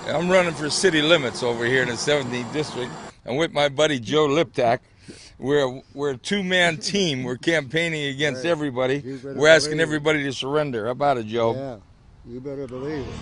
I'm running for city limits over here in the 17th district. I'm with my buddy Joe Liptak. We're a two-man team. We're campaigning against everybody. We're asking everybody to surrender. How about it, Joe? Yeah, you better believe it.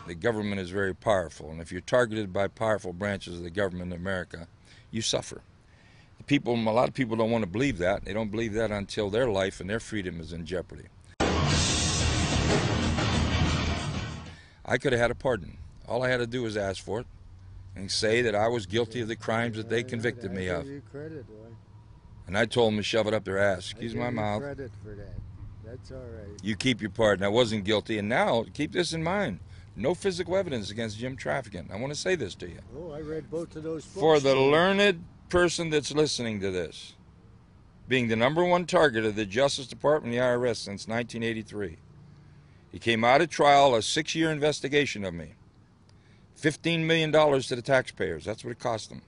The government is very powerful, and if you're targeted by powerful branches of the government in America, you suffer. A lot of people don't want to believe that. They don't believe that until their life and their freedom is in jeopardy. I could have had a pardon. All I had to do was ask for it and say that I was guilty of the crimes that they convicted me of. And I told them to shove it up their ass. Excuse my mouth. Credit for that. That's all right. You keep your pardon. I wasn't guilty. And now, keep this in mind. No physical evidence against Jim Traficant. I want to say this to you. Oh, I read both of those books. For the learned person that's listening to this, being the #1 target of the Justice Department and the IRS since 1983, he came out of trial, a 6-year investigation of me. $15 million to the taxpayers. That's what it cost them.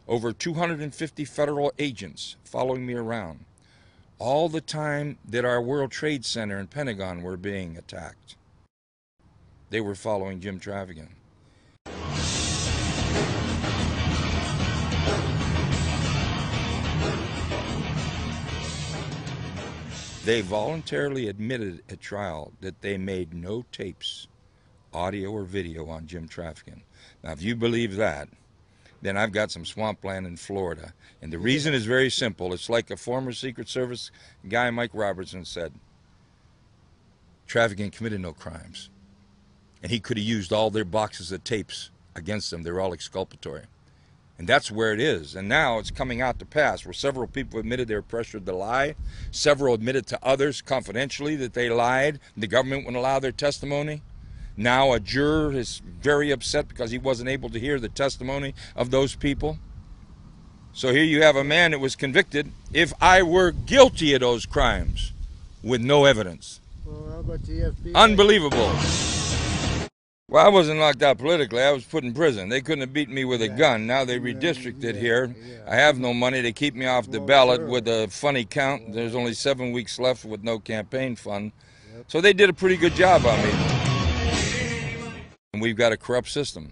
Over 250 federal agents following me around. All the time that our World Trade Center and Pentagon were being attacked, they were following Jim Traficant. They voluntarily admitted at trial that they made no tapes, audio or video, on Jim Traficant. Now, if you believe that, then I've got some swampland in Florida. And the reason is very simple. It's like a former Secret Service guy, Mike Robertson, said. Traficant committed no crimes. And he could have used all their boxes of tapes against them. They're all exculpatory. And that's where it is. And now it's coming out to pass, where several people admitted they were pressured to lie. Several admitted to others confidentially that they lied. The government wouldn't allow their testimony. Now a juror is very upset because he wasn't able to hear the testimony of those people. So here you have a man that was convicted, if I were guilty of those crimes, with no evidence. Well, how about the FBI? Unbelievable. Well, I wasn't locked out politically. I was put in prison. They couldn't have beaten me with a gun. Now they redistricted here. I have no money. They keep me off the ballot with a funny count. There's only 7 weeks left with no campaign fund. So they did a pretty good job on me. And we've got a corrupt system.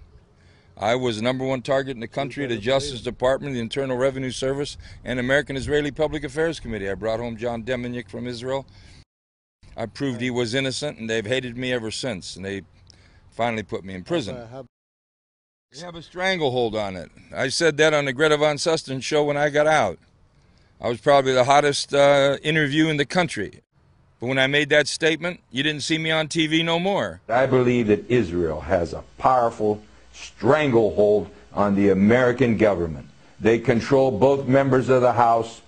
I was the #1 target in the country, the Justice Department, the Internal Revenue Service, and American Israeli Public Affairs Committee. I brought home John Deminick from Israel. I proved he was innocent, and they've hated me ever since. And they finally put me in prison. They have a stranglehold on it. I said that on the Greta von Susteren show when I got out. I was probably the hottest interview in the country. But when I made that statement, you didn't see me on TV no more. I believe that Israel has a powerful stranglehold on the American government. They control both members of the House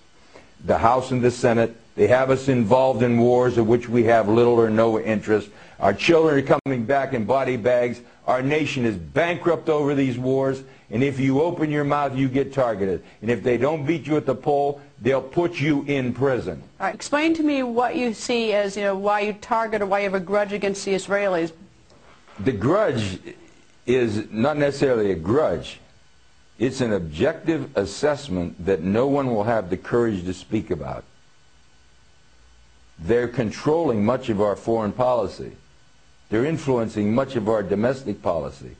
and the Senate. They have us involved in wars of which we have little or no interest. Our children are coming back in body bags. Our nation is bankrupt over these wars. And if you open your mouth, you get targeted. And if they don't beat you at the poll, they'll put you in prison. All right, explain to me what you see as, why you target or why you have a grudge against the Israelis. The grudge is not necessarily a grudge. It's an objective assessment that no one will have the courage to speak about. They're controlling much of our foreign policy. They're influencing much of our domestic policy.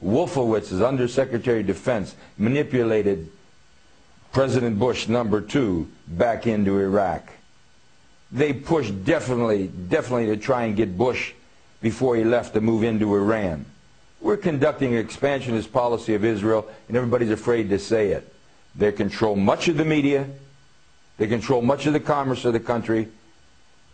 Wolfowitz, as Undersecretary of Defense, manipulated President Bush #2 back into Iraq. They pushed definitely to try and get Bush before he left to move into Iran. We're conducting an expansionist policy of Israel, and everybody's afraid to say it. They control much of the media, they control much of the commerce of the country,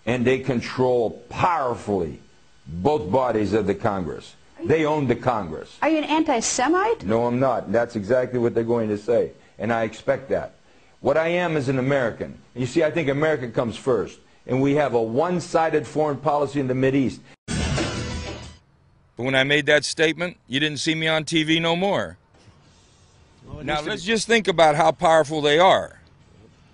and they control powerfully both bodies of the Congress. They own the Congress. Are you an anti-Semite? No, I'm not. That's exactly what they're going to say, and I expect that. What I am is an American. You see, I think America comes first, and we have a one-sided foreign policy in the Mideast. But when I made that statement, you didn't see me on TV no more. Now, let's just think about how powerful they are.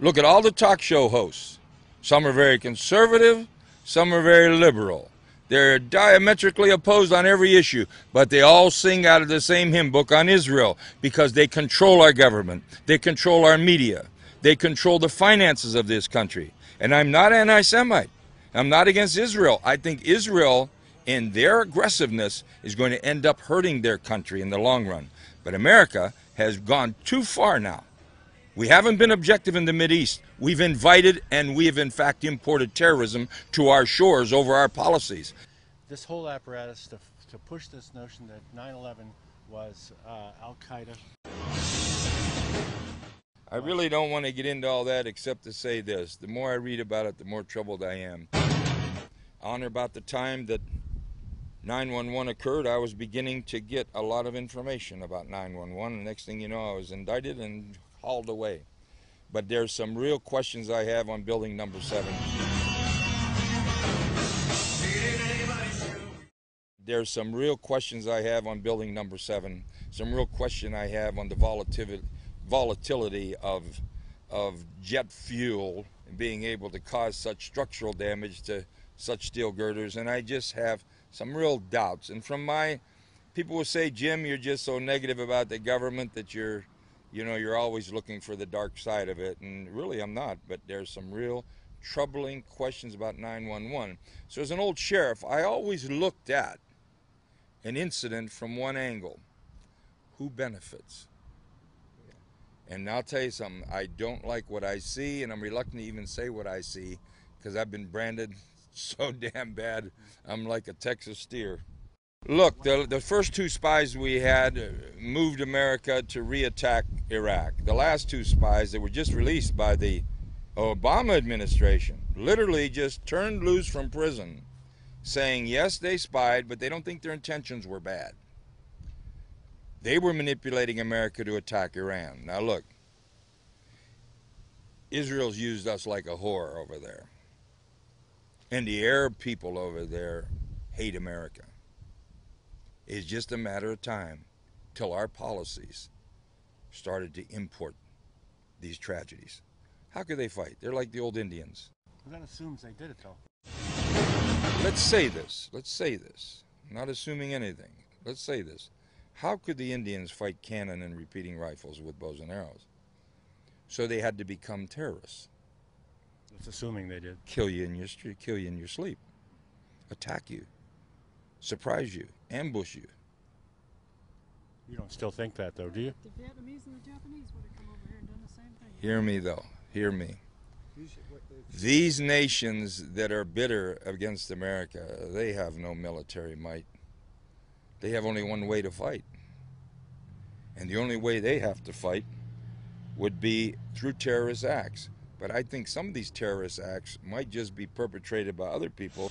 Look at all the talk show hosts. Some are very conservative, some are very liberal. They're diametrically opposed on every issue, but they all sing out of the same hymn book on Israel because they control our government. They control our media. They control the finances of this country. And I'm not anti-Semite. I'm not against Israel. I think Israel and their aggressiveness is going to end up hurting their country in the long run. But America has gone too far now. We haven't been objective in the Mideast. We've invited and we have in fact imported terrorism to our shores over our policies. This whole apparatus to push this notion that 9/11 was Al-Qaeda. I really don't want to get into all that except to say this. The more I read about it, the more troubled I am. On or about the time that 9/11 occurred, I was beginning to get a lot of information about 9/11. The next thing you know, I was indicted and hauled away. But there's some real questions I have on building number 7. There's some real questions I have on building number 7. Some real question I have on the volatility of jet fuel and being able to cause such structural damage to such steel girders. And I just have some real doubts. And from my people will say, Jim, you're just so negative about the government that you're always looking for the dark side of it. And really I'm not, but there's some real troubling questions about 911. So as an old sheriff, I always looked at an incident from one angle. Who benefits? And I'll tell you something, I don't like what I see, and I'm reluctant to even say what I see because I've been branded so damn bad, I'm like a Texas steer. Look, the first 2 spies we had moved America to re-attack Iraq. The last 2 spies that were just released by the Obama administration literally just turned loose from prison saying, yes, they spied, but they don't think their intentions were bad. They were manipulating America to attack Iran. Now look, Israel's used us like a whore over there. And the Arab people over there hate America. It's just a matter of time till our policies started to import these tragedies. How could they fight? They're like the old Indians. Well, that assumes they did it, though. Let's say this. I'm not assuming anything. Let's say this. How could the Indians fight cannon and repeating rifles with bows and arrows? So they had to become terrorists. That's assuming they did. Kill you in your sleep, attack you, surprise you, ambush you. You don't still think that, though, do you? The Vietnamese and the Japanese would have come over here and done the same thing. Hear me, though. Hear me. These nations that are bitter against America, they have no military might. They have only one way to fight. And the only way they have to fight would be through terrorist acts. But I think some of these terrorist acts might just be perpetrated by other people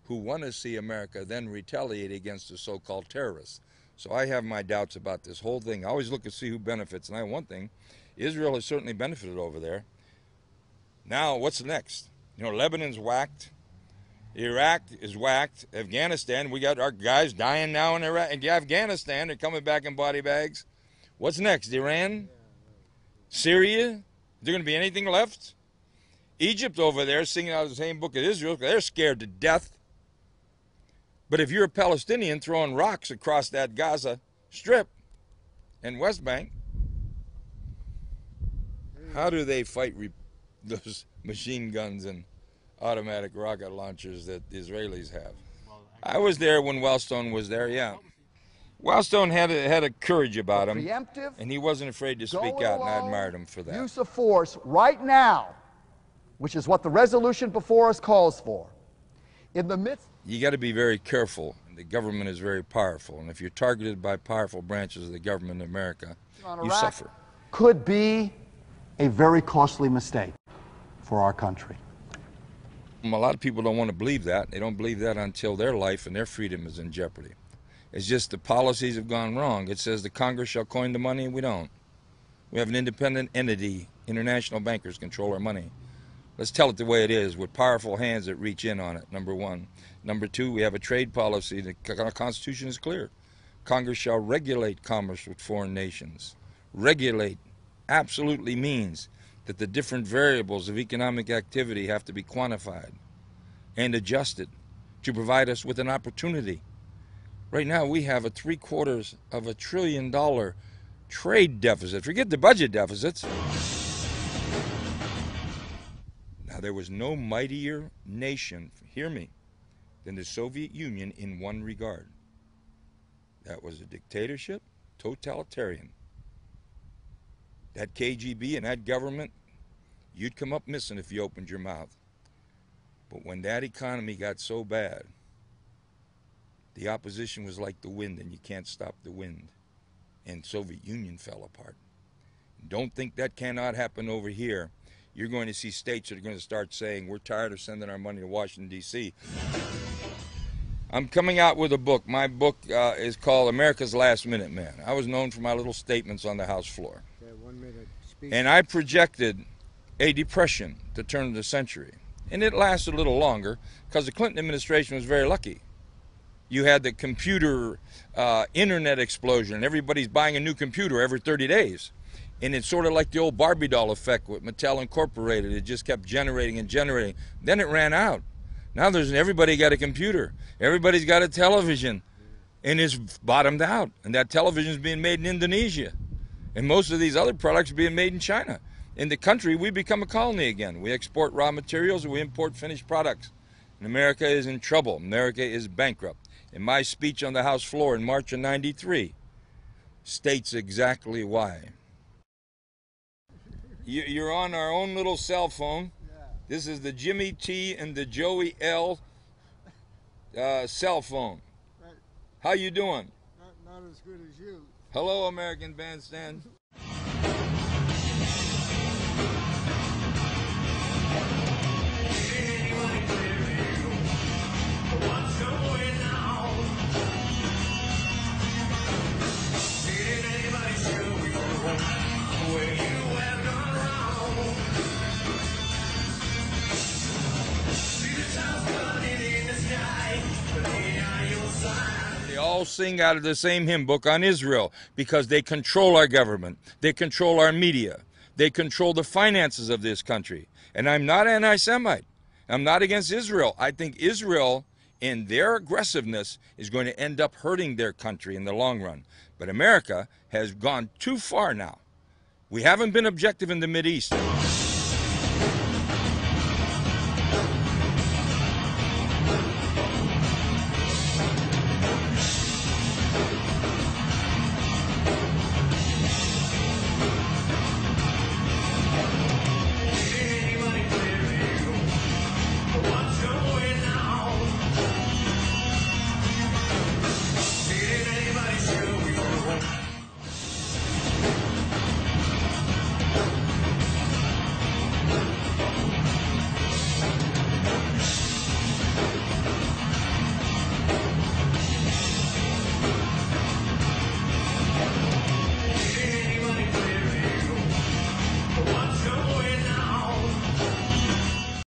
who want to see America then retaliate against the so-called terrorists. So I have my doubts about this whole thing. I always look to see who benefits. And I have one thing, Israel has certainly benefited over there. Now, what's next? Lebanon's whacked. Iraq is whacked. Afghanistan, we got our guys dying now in Iraq. And Afghanistan, they're coming back in body bags. What's next? Iran? Syria? Is there going to be anything left? Egypt over there singing out of the same book as Israel. They're scared to death. But if you're a Palestinian throwing rocks across that Gaza Strip and West Bank, how do they fight those machine guns and automatic rocket launchers that the Israelis have? I was there when Wellstone was there, yeah. Wellstone had a courage about him, and he wasn't afraid to speak out, and I admired him for that. Use of force right now, which is what the resolution before us calls for. In the midst, you got to be very careful. The government is very powerful, and if you're targeted by powerful branches of the government in America, you suffer. Could be a very costly mistake for our country. A lot of people don't want to believe that. They don't believe that until their life and their freedom is in jeopardy. It's just the policies have gone wrong. It says the Congress shall coin the money, and we don't. We have an independent entity. International bankers control our money. Let's tell it the way it is, with powerful hands that reach in on it, number one. Number two, we have a trade policy. The Constitution is clear. Congress shall regulate commerce with foreign nations. Regulate absolutely means that the different variables of economic activity have to be quantified and adjusted to provide us with an opportunity. Right now we have a $750 billion trade deficit. Forget the budget deficits. Now, there was no mightier nation, hear me, than the Soviet Union in one regard. That was a dictatorship, totalitarian. That KGB and that government, you'd come up missing if you opened your mouth. But when that economy got so bad, the opposition was like the wind, and you can't stop the wind. And Soviet Union fell apart. Don't think that cannot happen over here. You're going to see states that are going to start saying, we're tired of sending our money to Washington, D.C. I'm coming out with a book. My book is called America's Last Minute Man. I was known for my little statements on the House floor. That 1 minute speech. And I projected a depression to turn of the century. And it lasted a little longer because the Clinton administration was very lucky. You had the computer internet explosion, and everybody's buying a new computer every 30 days. And it's sort of like the old Barbie doll effect with Mattel Incorporated. It just kept generating and generating. Then it ran out. Now everybody got a computer. Everybody's got a television. And it's bottomed out. And that television is being made in Indonesia. And most of these other products are being made in China. In the country, we become a colony again. We export raw materials and we import finished products. And America is in trouble. America is bankrupt. And my speech on the House floor in March of '93 states exactly why. You're on our own little cell phone. This is the Jimmy T and the Joey L cell phone. Right. How you doing? Not as good as you. Hello, American Bandstand. They all sing out of the same hymn book on Israel because they control our government. They control our media. They control the finances of this country. And I'm not anti-Semite. I'm not against Israel. I think Israel, in their aggressiveness, is going to end up hurting their country in the long run. But America has gone too far now. We haven't been objective in the Mideast.